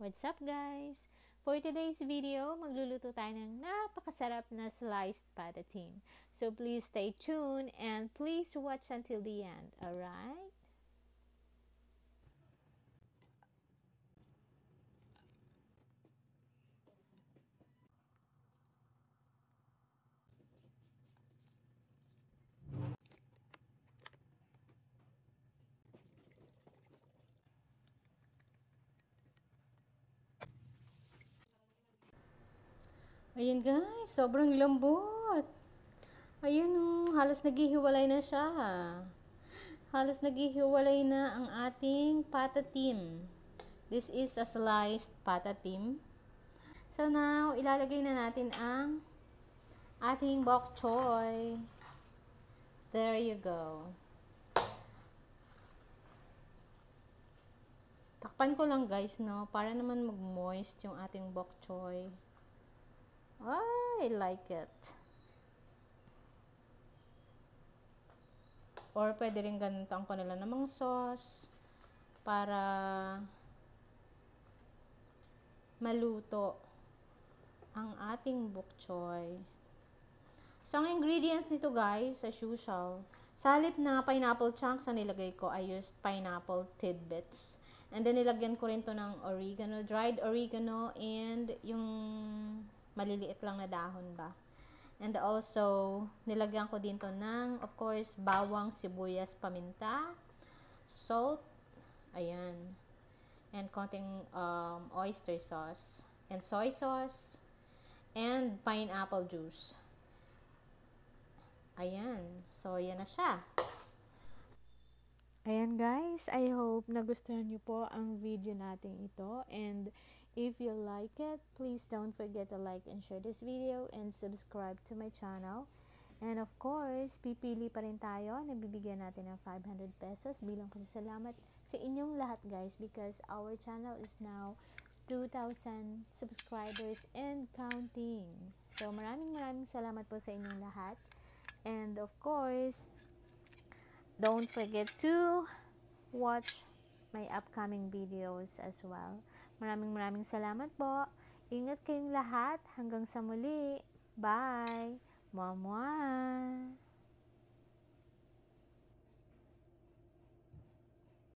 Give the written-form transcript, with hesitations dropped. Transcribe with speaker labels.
Speaker 1: What's up guys? For today's video, magluluto tayo ng napakasarap na sliced patatim. So please stay tuned and please watch until the end, alright? Ayan guys, sobrang lambot. Ayan halos naghihiwalay na siya. Halos naghihiwalay na ang ating patatim. This is a sliced patatim. So now, ilalagay na natin ang ating bok choy. There you go. Takpan ko lang guys, no? Para naman mag-moist yung ating bok choy. I like it. Or pwede rin ganitang ko nila namang sauce para maluto ang ating bok choy. So, ang ingredients nito guys, as usual, sa halip na pineapple chunks na nilagay ko, I used pineapple tidbits. And then, nilagyan ko rin to ng oregano, dried oregano, and yung maliliit lang na dahon ba. And also, nilagyan ko din to ng, of course, bawang, sibuyas, paminta, salt, ayan, and konting oyster sauce, and soy sauce, and pineapple juice. Ayan. So, yan na siya. Ayan guys, I hope nagustuhan niyo po ang video natin ito. And if you like it, please don't forget to like and share this video and subscribe to my channel. And of course, pipili pa rin tayo. Nabibigyan natin ng 500 pesos bilang pasasalamat sa inyong lahat guys, because our channel is now 2,000 subscribers and counting. So, maraming salamat po sa inyong lahat. And of course, don't forget to watch my upcoming videos as well. Maraming salamat po. Ingat kayong lahat. Hanggang sa muli. Bye. Mwah mwah.